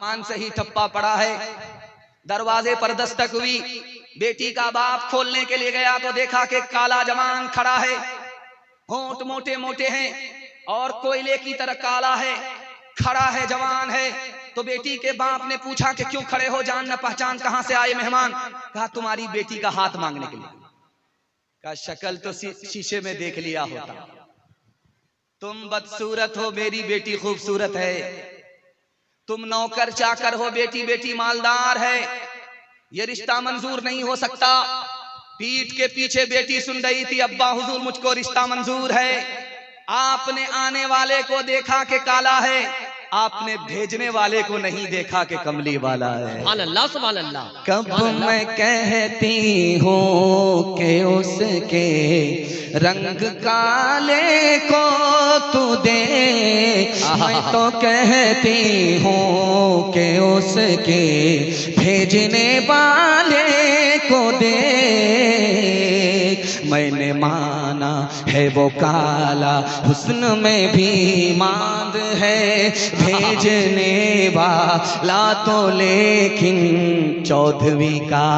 मान से ही ठप्पा पड़ा है। दरवाजे पर दस्तक हुई, बेटी का बाप खोलने के लिए गया तो देखा कि काला जवान खड़ा है, होंठ मोटे मोटे हैं और कोयले की तरह काला है, खड़ा है, जवान है। तो बेटी के बाप ने पूछा कि क्यों खड़े हो, जान न पहचान, कहां से आए मेहमान? कहा तुम्हारी बेटी का हाथ मांगने के लिए। कहा शक्ल तो शीशे में देख लिया होता, तुम बदसूरत हो, मेरी बेटी खूबसूरत है। तुम नौकर चाकर हो, बेटी मालदार है, ये रिश्ता मंजूर नहीं हो सकता। पीठ के पीछे बेटी सुन रही थी, अब्बा हुजूर मुझको रिश्ता मंजूर है। आपने आने वाले को देखा कि काला है, आपने भेजने वाले को नहीं देखा कि कमली वाला है। अल्लाह सुभान अल्लाह। कब मैं कहती हूँ कि उसके रंग काले को तू दे, मैं तो कहती हूँ कि उसके भेजने वाले को दे। मैंने माना है वो काला, हुस्न में भी मांद है, भेजने वाला तो लेकिन चौदहवीं का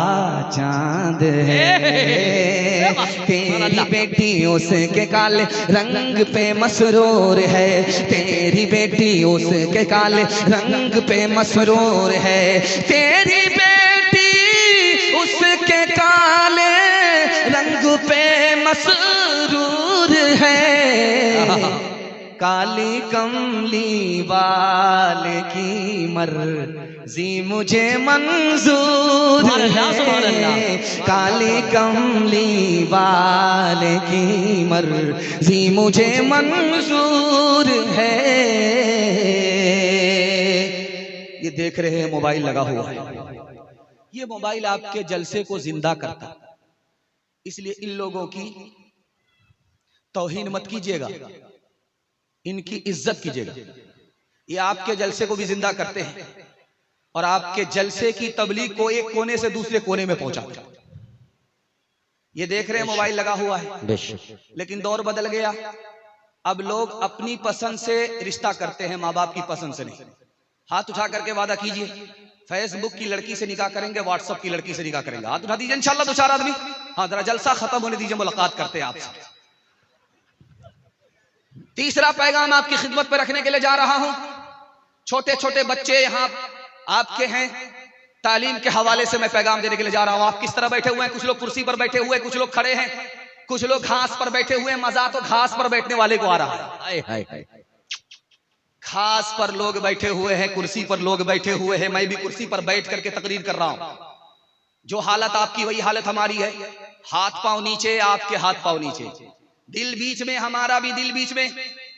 चांद है। तेरी बेटी उसके काले रंग पे मसरूर है, तेरी बेटी उसके काले रंग पे मसरूर है, तेरी बेटी उसके काले रंग पे मसरूर है। काली कमली वाले की मर्जी मुझे मंजूर है, काली कमली वाले की मर्जी मुझे मंजूर है। ये देख रहे हैं मोबाइल लगा हुआ है, ये मोबाइल आपके जलसे को जिंदा करता, इसलिए इन लोगों की तौहीन मत कीजिएगा, इनकी इज्जत कीजिएगा। ये आपके जलसे को भी जिंदा करते हैं और आपके जलसे की तबलीग को एक कोने से दूसरे कोने में पहुंचाते हैं। ये देख रहे हैं मोबाइल लगा हुआ है, लेकिन दौर बदल गया। अब लोग अपनी पसंद से रिश्ता करते हैं, माँ बाप की पसंद से नहीं। हाथ उठा करके वादा कीजिए, फेसबुक की लड़की से निकाह करेंगे, व्हाट्सएप की लड़की से निकाह करेंगे। हाथ उठा दीजिए इंशाल्लाह दो चार आदमी। हाँ, जरा जलसा खत्म होने दीजिए, मुलाकात करते हैं आपसे। तीसरा पैगाम आपकी खिदमत पर रखने के लिए जा रहा हूं। छोटे छोटे बच्चे यहाँ आपके हैं, तालीम के हवाले से मैं पैगाम देने के लिए जा रहा हूं। आप किस तरह बैठे हुए हैं? कुछ लोग कुर्सी पर बैठे हुए, कुछ लोग खड़े हैं, कुछ लोग घास पर बैठे हुए हैं। मजा तो घास पर बैठने वाले को आ रहा है। घास पर लोग बैठे हुए हैं, कुर्सी पर लोग बैठे हुए हैं। मैं भी कुर्सी पर बैठ करके तकरीर कर रहा हूं। जो हालत आपकी वही हालत हमारी है। हाथ पांव नीचे, आपके हाथ पांव नीचे, दिल बीच में, हमारा भी दिल बीच में,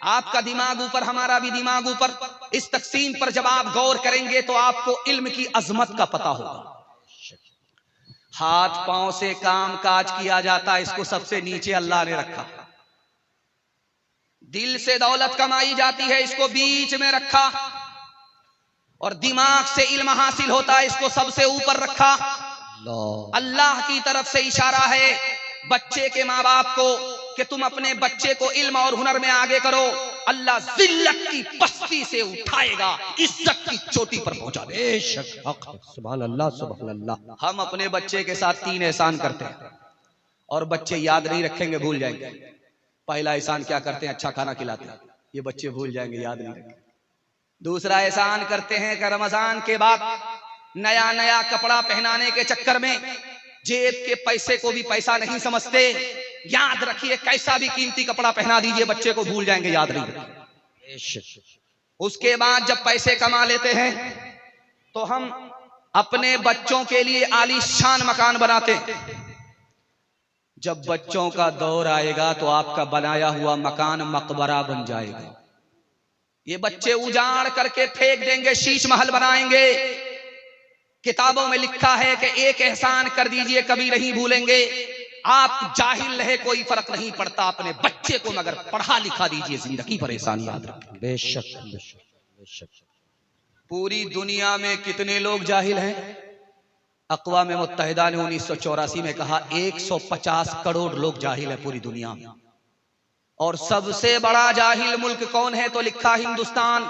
आपका दिमाग ऊपर, हमारा भी दिमाग ऊपर। इस तकसीम पर जब आप गौर करेंगे तो आपको इल्म की अजमत का पता होगा। हाथ पांव से काम काज किया जाता है, इसको सबसे नीचे अल्लाह ने रखा। दिल से दौलत कमाई जाती है, इसको बीच में रखा। और दिमाग से इल्म हासिल होता है, इसको सबसे ऊपर रखा। अल्लाह की तरफ से इशारा है बच्चे के माँ बाप को कि तुम अपने बच्चे को इल्म और हुनर में आगे करो। अल्लाह जिल्लत की पस्ती से उठाएगा, इज्जत की चोटी पर पहुंचा देगा। सुभान अल्लाह सुभान अल्लाह। हम अपने बच्चे के साथ 3 एहसान करते हैं और बच्चे याद नहीं रखेंगे, भूल जाएंगे। पहला एहसान क्या करते हैं? अच्छा खाना खिलाते हैं, ये बच्चे भूल जाएंगे, याद नहीं रखेंगे। दूसरा एहसान करते हैं कि रमजान के बाद नया नया कपड़ा पहनाने के चक्कर में जेब के पैसे को भी पैसा नहीं समझते। याद रखिए, कैसा भी कीमती कपड़ा पहना दीजिए, बच्चे को भूल जाएंगे, याद नहीं रखेंगे। उसके बाद जब पैसे कमा लेते हैं तो हम अपने बच्चों के लिए आलीशान मकान बनाते हैं। जब बच्चों का दौर आएगा तो आपका बनाया हुआ मकान मकबरा बन जाएगा। ये बच्चे उजाड़ करके फेंक देंगे, शीश महल बनाएंगे। किताबों में लिखा है कि एक एहसान कर दीजिए, कभी नहीं भूलेंगे। आप जाहिल रहे, कोई फर्क नहीं पड़ता, अपने बच्चे को मगर पढ़ा लिखा दीजिए, जिंदगी पर एहसान याद रखें। बेशक बेशक बेशक। पूरी दुनिया में कितने लोग जाहिल हैं? अक़वाम मुत्तहिदा ने 1984 में कहा 150 करोड़ लोग जाहिल है पूरी दुनिया में। और सबसे बड़ा जाहिल मुल्क कौन है? तो लिखा हिंदुस्तान।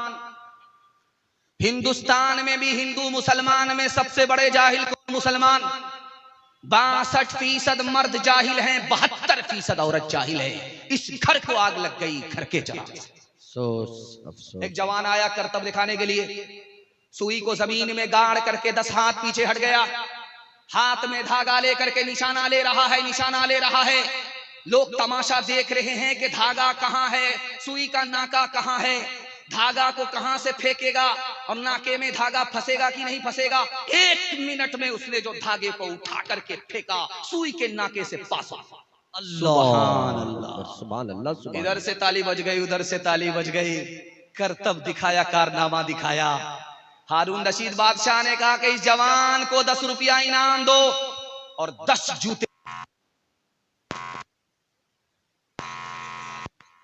हिंदुस्तान में भी हिंदू मुसलमान में सबसे बड़े जाहिल कौन? मुसलमान। 62% मर्द जाहिल हैं, 72% औरत जाहिल है। इस घर को आग लग गई, घर के जला। अफसोस। एक जवान आया करतब दिखाने के लिए, सुई को जमीन में गाड़ करके 10 हाथ पीछे हट गया, हाथ में धागा लेकर के निशाना ले रहा है, निशाना ले रहा है। लोग तमाशा देख रहे हैं कि धागा कहां है, सुई का नाका कहां है, धागा को कहां से फेंकेगा और नाके में धागा फंसेगा कि नहीं फंसेगा। 1 मिनट में उसने जो धागे को उठा करके फेंका, सुई के नाके से पास हुआ। सुभान अल्लाह, सुभान अल्लाह। इधर से ताली बज गई, उधर से ताली बज गई। करतब दिखाया, कारनामा दिखाया। हारून रशीद बादशाह ने कहा कि इस जवान को 10 रुपया इनाम दो और 10 जूते।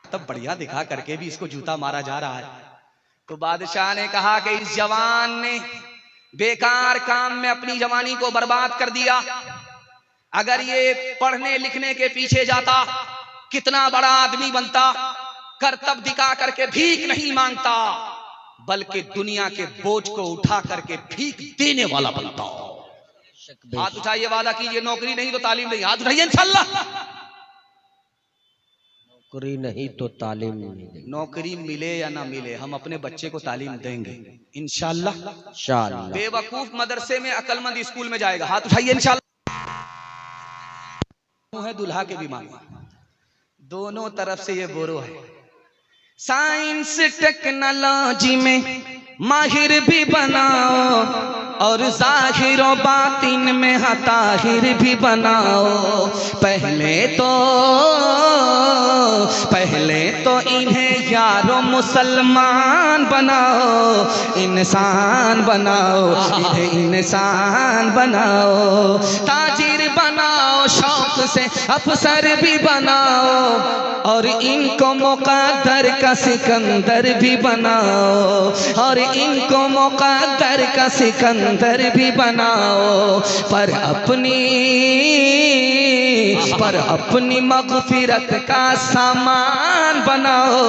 तब बढ़िया दिखा करके भी इसको जूता मारा जा रहा है। तो बादशाह ने कहा कि इस जवान ने बेकार काम में अपनी जवानी को बर्बाद कर दिया। अगर ये पढ़ने लिखने के पीछे जाता, कितना बड़ा आदमी बनता। करतब दिखा करके भीख नहीं मांगता, बल्कि दुनिया के बोझ को उठा करके भीख देने वाला बनता। हाथ उठाइए, वादा कीजिए, नौकरी नहीं तो तालीम नहीं। हाथ उठाइए इंशाल्लाह। नौकरी नहीं तो तालीम नहीं। नौकरी मिले या ना मिले, हम अपने बच्चे को तालीम देंगे इंशाल्लाह। इंशाल्लाह। बेवकूफ मदरसे में, अकलमंद स्कूल में जाएगा। हाथ उठाइए इंशाल्लाह। है दुल्हा के भी मांगे, दोनों तरफ से ये बोरो है। साइंस टेक्नोलॉजी में माहिर भी बनाओ और जाहिर और बातिन में हताहिर भी बनाओ। पहले तो इन्हें यारो मुसलमान बनाओ, इंसान बनाओ, इन्हें इंसान बनाओ। ताजिर बनाओ, शौक से अफसर भी बनाओ और इनको मुक़द्दर का सिकंदर भी बनाओ, और इनको मुक़द्दर का सिकंदर भी बनाओ। पर अपनी मग़फ़िरत का सामान बनाओ,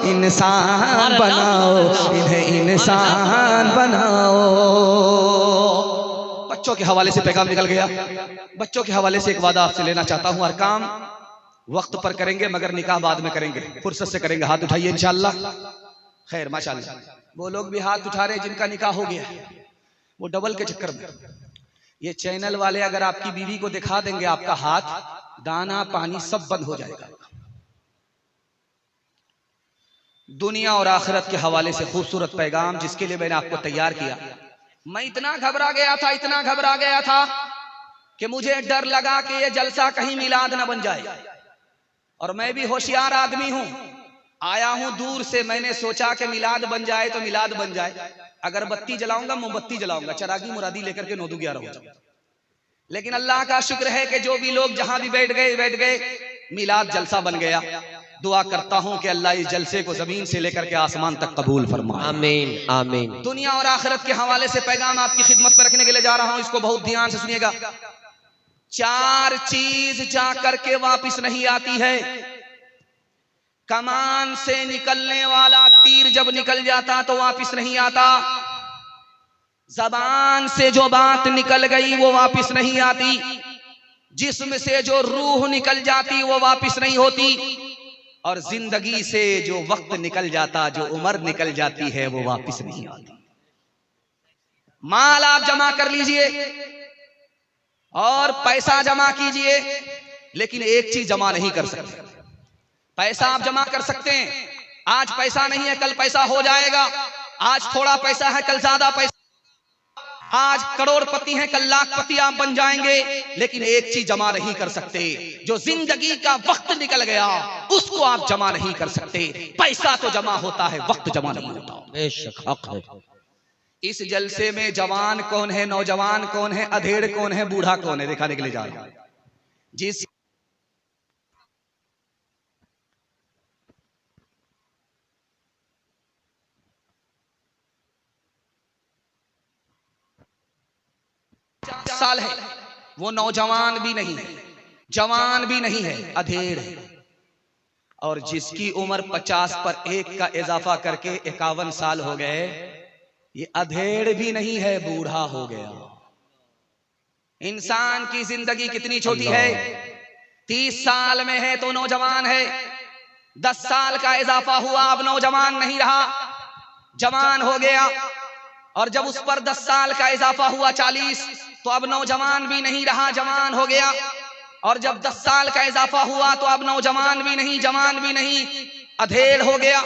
इंसान बनाओ, इन्हें इंसान बनाओ। बच्चों के हवाले से पैगाम निकल गया। बच्चों के हवाले से एक वादा आपसे लेना चाहता हूं। हर काम वक्त पर करेंगे, मगर निकाह बाद में करेंगे, फुर्सत से करेंगे। हाथ उठाइए इंशाल्लाह। खैर माशाल्लाह, वो लोग भी हाथ उठा रहे जिनका निकाह हो गया, वो डबल के चक्कर में। ये चैनल वाले अगर आपकी बीवी को दिखा देंगे आपका हाथ, दाना पानी सब बंद हो जाएगा। दुनिया और आखिरत के हवाले से खूबसूरत पैगाम जिसके लिए मैंने आपको तैयार किया। मैं इतना घबरा गया था कि मुझे डर लगा कि ये जलसा कहीं मिलाद न बन जाए। और मैं भी होशियार आदमी हूं, आया हूं दूर से। मैंने सोचा कि मिलाद बन जाए तो मिलाद बन जाए। अगरबत्ती जलाऊंगा, मोमबत्ती जलाऊंगा, चरागी मुरादी लेकर के 9-11 हो जाए। लेकिन अल्लाह का शुक्र है कि जो भी लोग जहां भी बैठ गए, मिलाद जलसा बन गया। दुआ करता हूं कि अल्लाह इस जलसे को जमीन से लेकर के आसमान तक कबूल फरमाए। आमीन आमीन। दुनिया और आखिरत के हवाले से पैगाम आपकी खिदमत में रखने के लिए जा रहा हूं, इसको बहुत ध्यान से सुनिएगा। 4 चीज जा करके वापिस नहीं आती है। कमान से निकलने वाला तीर जब निकल जाता तो वापिस नहीं आता। जबान से जो बात निकल गई वो वापिस नहीं आती। जिस्म से जो रूह निकल जाती वो वापिस नहीं होती। और जिंदगी से जो वक्त निकल जाता, जो उम्र निकल जाती है, वो वापिस नहीं आती। माल आप जमा कर लीजिए और पैसा जमा कीजिए, लेकिन एक चीज जमा नहीं कर सकते। पैसा आप जमा कर सकते हैं, आज पैसा नहीं है कल पैसा हो जाएगा। आज थोड़ा पैसा है कल ज्यादा पैसा, आज करोड़पति हैं कल लाखपति आप बन जाएंगे। लेकिन एक चीज जमा नहीं कर सकते, जो जिंदगी का वक्त निकल गया उसको आप जमा नहीं कर सकते। पैसा तो जमा होता है, वक्त जमा नहीं होता। बेशक हक है। इस जलसे में जवान कौन है, नौजवान कौन है, अधेड़ कौन है, बूढ़ा कौन है, दिखाने के लिए जा रहा हूं। जिस साल है वो नौजवान भी नहीं है, जवान भी नहीं है, अधेड़ है। और जिसकी उम्र 50 पर 1 का इजाफा करके 51 साल हो गए, ये अधेड़ भी नहीं है, बूढ़ा हो गया। इंसान की जिंदगी कितनी छोटी है, 30 साल में है तो नौजवान है, 10 साल का इजाफा हुआ, अब नौजवान नहीं रहा, जवान हो गया। और जब उस पर 10 साल का इजाफा हुआ 40, तो अब नौजवान भी नहीं रहा, जवान हो गया। और जब 10 साल का इजाफा हुआ तो अब नौजवान भी नहीं, जवान भी नहीं, अधेड़ हो गया।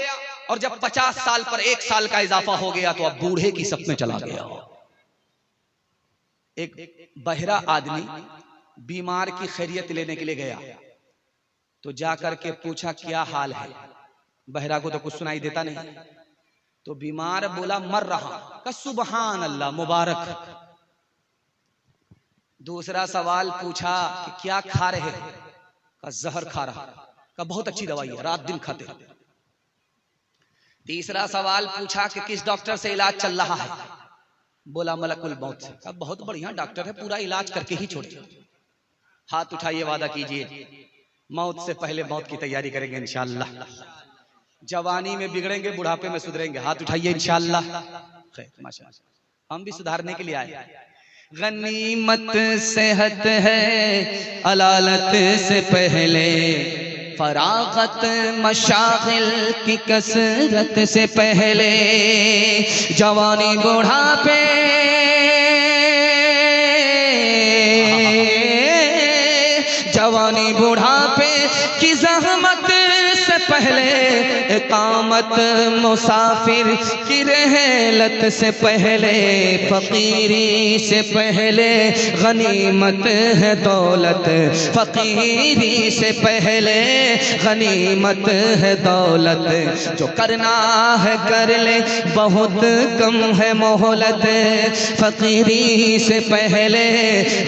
और जब 50 साल पर 1 साल का इजाफा हो गया तो अब बूढ़े की सप में चला गया। एक बहरा आदमी बीमार की खैरियत लेने के लिए गया, तो जाकर के पूछा क्या हाल है। बहरा को तो कुछ सुनाई देता नहीं, तो बीमार बोला मर रहा। का सुबहान अल्लाह, मुबारक। दूसरा सवाल पूछा कि क्या खा रहे हैं, का जहर खा रहा। का बहुत अच्छी दवाई है, रात दिन खाते। तीसरा सवाल पूछा कि किस डॉक्टर से इलाज चल रहा है, बोला मलकुल मौत से। का बहुत बढ़िया डॉक्टर है, पूरा इलाज करके ही छोड़िए। हाथ उठाइए, वादा कीजिए मौत से पहले मौत की तैयारी करेंगे इंशाअल्लाह। जवानी में बिगड़ेंगे, बुढ़ापे में सुधरेंगे। हाथ उठाइए इंशाअल्लाह। खैर, माशाअल्लाह, हम भी सुधारने के लिए आए। गनीमत सेहत है अलालत से पहले, फरागत मशागिल की कसरत से पहले, जवानी बुढ़ापे जवानी बुढ़ापे की जहमत से पहले, इकामत मुसाफिर की रहलत से पहले, फकीरी से पहले गनीमत है दौलत, फकीरी से पहले गनीमत है दौलत। जो करना है कर ले, बहुत कम है मोहलत, फकीरी से पहले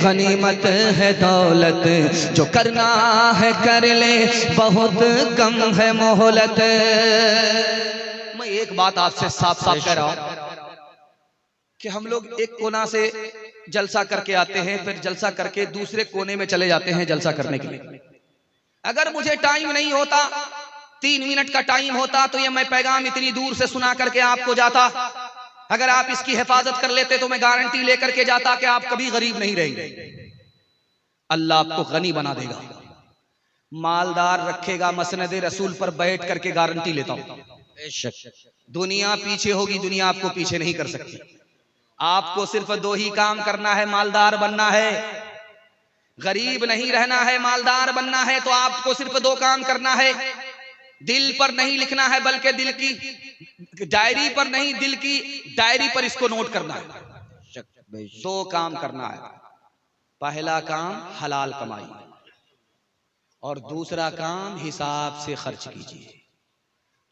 गनीमत है दौलत। जो करना है कर ले, बहुत कम है मोहलत। मैं एक बात आपसे साफ साफ कह रहा हूं कि हम लोग एक कोना से जलसा करके आते हैं, फिर जलसा करके दूसरे कोने में चले जाते हैं जलसा करने के लिए। अगर मुझे टाइम नहीं होता, 3 मिनट का टाइम होता, तो ये मैं पैगाम इतनी दूर से सुना करके आपको जाता। अगर आप इसकी हिफाजत कर लेते तो मैं गारंटी लेकर के जाता कि आप कभी गरीब नहीं रहेंगे। अल्लाह आपको गनी बना देगा, मालदार रखेगा। मसनद रसूल पर बैठ करके गारंटी लेता हूं। दुनिया पीछे होगी, दुनिया आपको पीछे नहीं कर सकती। आपको सिर्फ 2 ही काम करना है, मालदार बनना है। गरीब नहीं रहना है, मालदार बनना है, तो आपको सिर्फ 2 काम करना है। दिल पर नहीं लिखना है, बल्कि दिल की डायरी पर नहीं, दिल की डायरी पर इसको नोट करना है। 2 काम करना है। पहला काम हलाल कमाई, और दूसरा काम हिसाब से खर्च कीजिए।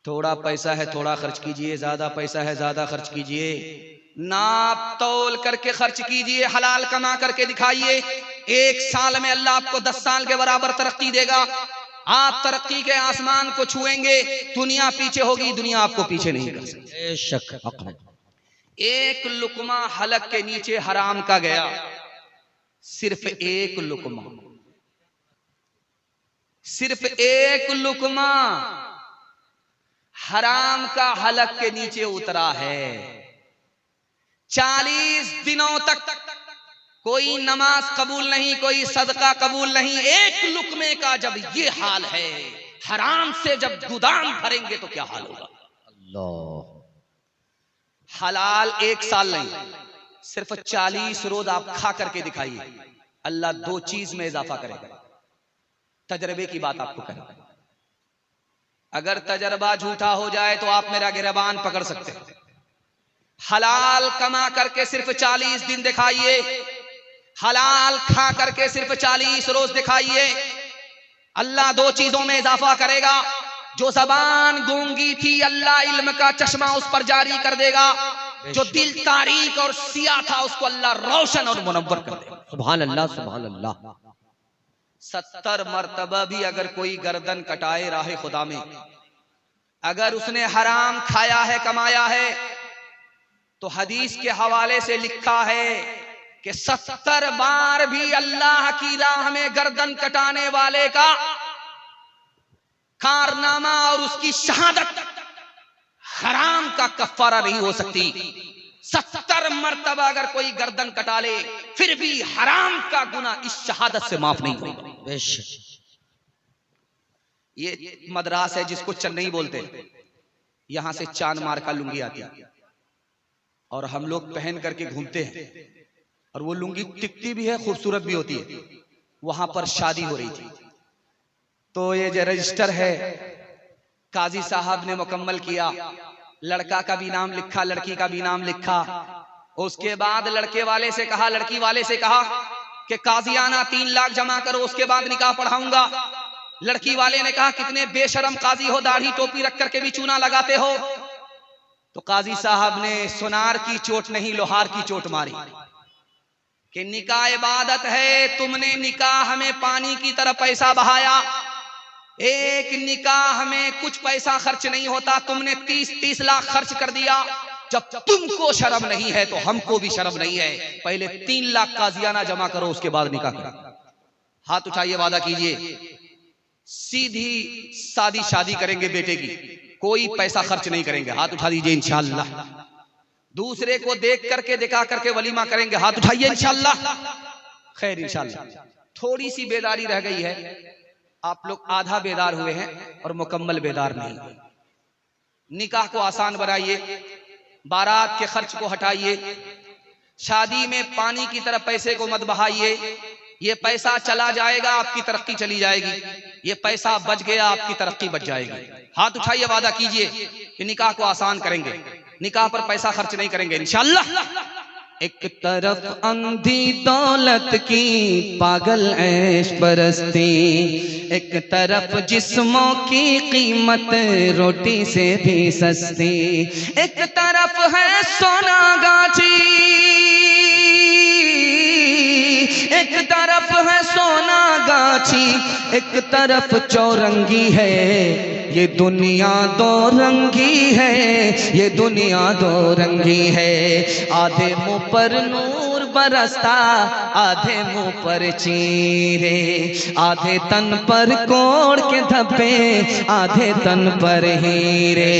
थोड़ा पैसा है थोड़ा खर्च कीजिए, ज्यादा पैसा है ज्यादा खर्च कीजिए। नाप तौल करके खर्च कीजिए, हलाल कमा करके दिखाइए। 1 साल में अल्लाह आपको 10 साल के बराबर तरक्की देगा। आप तरक्की के आसमान को छुएंगे। दुनिया पीछे होगी, दुनिया आपको पीछे नहीं कर सकती। एक लुकमा हलक के नीचे हराम का गया, सिर्फ 1 लुकमा, सिर्फ 1 लुकमा हराम का हलक के नीचे उतरा है। 40 दिनों तक कोई नमाज कबूल नहीं, कोई सदका कबूल नहीं। 1 लुकमे का जब ये हाल है, हराम से जब गोदाम भरेंगे तो क्या हाल होगा। अल्लाह। हलाल 1 साल नहीं, सिर्फ 40 रोज आप खा करके दिखाइए, अल्लाह 2 चीज में इजाफा करेगा। तजर्बे की बात आपको करेगा। अगर तजर्बा झूठा हो जाए तो आप मेरा गिरबान पकड़ सकते हैं। हलाल कमा करके सिर्फ 40 दिन दिखाइए, हलाल खा करके सिर्फ 40 रोज दिखाइए, अल्लाह 2 चीजों में इजाफा करेगा। जो ज़बान गूंगी थी, अल्लाह इल्म का चश्मा उस पर जारी कर देगा। जो दिल तारीक और सिया था, उसको अल्लाह रोशन और मुनव्वर कर देगा। सुभान अल्लाह, सुभान अल्लाह। 70 मर्तबा भी अगर कोई गर्दन कटाए राह खुदा में, अगर उसने हराम खाया है, कमाया है, तो हदीस के हवाले से लिखा है कि 70 बार भी अल्लाह की राह में गर्दन कटाने वाले का कारनामा और उसकी शहादत हराम का कफ्फारा नहीं हो सकती। 70 मर्तबा अगर कोई गर्दन कटा ले फिर भी हराम का गुना इस शहादत से माफ नहीं होगा। बेशक। ये मद्रास है जिसको चेन्नई बोलते हैं, यहां से चांद मार का लुंगी आती है और हम लोग पहन करके घूमते हैं और वो लुंगी टिकती भी है, खूबसूरत भी होती है। वहां पर शादी हो रही थी तो ये जो रजिस्टर है काजी साहब ने मुकम्मल किया, लड़का का भी नाम लिखा, लड़की का भी नाम लिखा। उसके बाद लड़के वाले से कहा, लड़की वाले से कहा कि काजियाना 3 लाख जमा करो, उसके बाद निकाह पढ़ाऊंगा। लड़की वाले ने कहा कितने बेशरम काजी हो, दाढ़ी टोपी रख करके भी चूना लगाते हो। तो काजी साहब ने सोनार की चोट नहीं लोहार की चोट मारी कि निकाह इबादत है, तुमने निकाह में पानी की तरह पैसा बहाया। एक निकाह में कुछ पैसा खर्च नहीं होता, तुमने 30 लाख खर्च कर दिया। जब तुमको शर्म नहीं है तो हमको भी शर्म नहीं है। पहले 3 लाख काजियाना जमा करो, उसके बाद निकाह करो। हाथ उठाइए, वादा कीजिए सीधी सादी शादी करेंगे बेटे की, कोई पैसा खर्च नहीं करेंगे। हाथ उठा दीजिए इंशाअल्लाह। दूसरे को देख करके दिखा करके वलीमा करेंगे। हाथ उठाइए इंशाअल्लाह। खैर इंशाअल्लाह थोड़ी सी बेदारी रह गई है, आप लोग आधा बेदार हुए हैं और मुकम्मल बेदार नहीं। निकाह को आसान बनाइए, बारात के खर्च को हटाइए, शादी में पानी की तरह पैसे को मत बहाइए। ये पैसा चला जाएगा, आपकी तरक्की चली जाएगी। ये पैसा बच गया, आपकी तरक्की बच जाएगी। हाथ उठाइए, वादा कीजिए कि निकाह को आसान करेंगे, निकाह पर पैसा खर्च नहीं करेंगे इंशाअल्लाह। एक तरफ अंधी दौलत की पागल ऐश परस्ती, एक तरफ जिस्मों की कीमत रोटी से भी सस्ती, एक तरफ है सोना गाची, एक तरफ है सोना गाछी, एक तरफ चौरंगी है। ये दुनिया दो रंगी है, ये दुनिया दो रंगी है। आधे मुंह पर नूर बरसता, आधे मुंह पर चीरे, आधे तन पर कोड़ के धब्बे, आधे तन पर हीरे।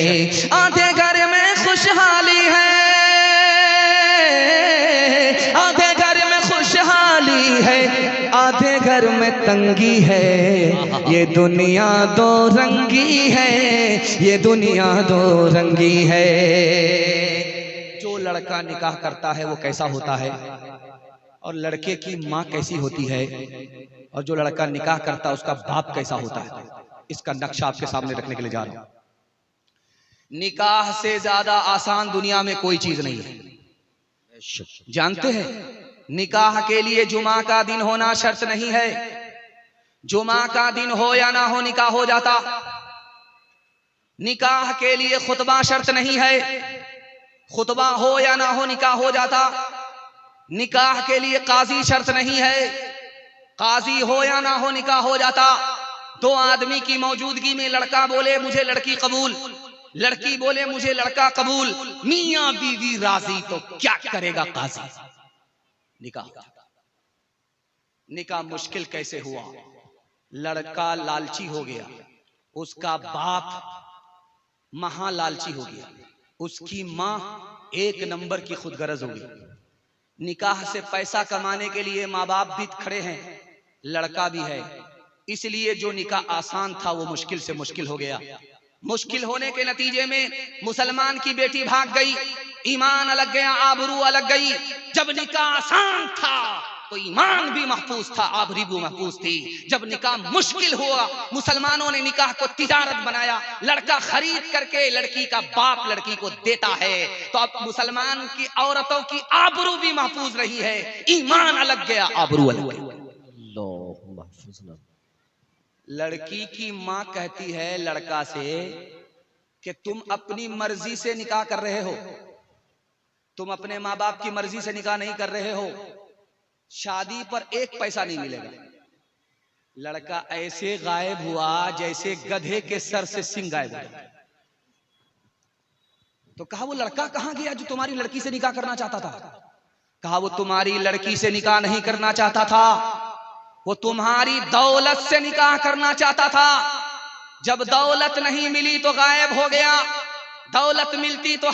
आधे घर में खुशहाली है, आधे घर में खुशहाली है, आधे घर में तंगी है। ये दुनिया दो रंगी है, ये दुनिया दो रंगी है। जो लड़का निकाह करता है वो कैसा होता है और लड़के की माँ कैसी होती है, और जो लड़का निकाह करता है उसका बाप कैसा होता है, इसका नक्शा आपके सामने रखने के लिए जा रहा हूं। निकाह से ज्यादा आसान दुनिया में कोई चीज नहीं है। जानते हैं निकाह के लिए जुमा का दिन होना शर्त नहीं है। जुमा का दिन हो या ना हो निकाह हो जाता। निकाह के लिए खुतबा शर्त नहीं है, खुतबा हो या ना हो निकाह हो जाता। निकाह के लिए काजी शर्त नहीं है, काजी हो या ना हो निकाह हो जाता। 2 आदमी की मौजूदगी में लड़का बोले मुझे लड़की कबूल, लड़की बोले मुझे लड़का कबूल, मियां बीवी राजी, तो क्या करेगा काजी? निकाह। निकाह मुश्किल कैसे हुआ? लड़का लालची हो गया, उसका बाप महा लालची हो गया, उसकी मां 1 नंबर की खुदगर्ज हो गई। निकाह से पैसा कमाने के लिए माँ बाप भी खड़े हैं, लड़का भी है, इसलिए जो निकाह आसान था वो मुश्किल से मुश्किल हो गया। मुश्किल होने के नतीजे में मुसलमान की बेटी भाग गई, ईमान अलग गया, आबरू अलग गई। जब निकाह आसान था तो ईमान भी महफूज था, आबरू भी महफूज थी। जब निकाह मुश्किल हुआ, मुसलमानों ने निकाह को तिजारत बनाया। लड़का खरीद करके लड़की का बाप लड़की को देता है, तो अब मुसलमान की औरतों की आबरू भी महफूज रही है, ईमान अलग गया, आबरू अलग गया। लड़की की मां कहती है लड़का से कि तुम अपनी मर्जी से निकाह कर रहे हो, तुम अपने माँ बाप की मर्जी से निकाह नहीं कर रहे हो, शादी पर 1 पैसा नहीं मिलेगा। लड़का ऐसे गायब हुआ जैसे गधे के सर से सिंह गायब हुआ। तो कहा वो लड़का कहां गया जो तुम्हारी लड़की से निकाह करना चाहता था? कहा वो तुम्हारी लड़की से निकाह नहीं करना चाहता था, वो तुम्हारी दौलत से निकाह करना चाहता था। जब दौलत नहीं मिली तो गायब हो गया, दौलत मिलती तो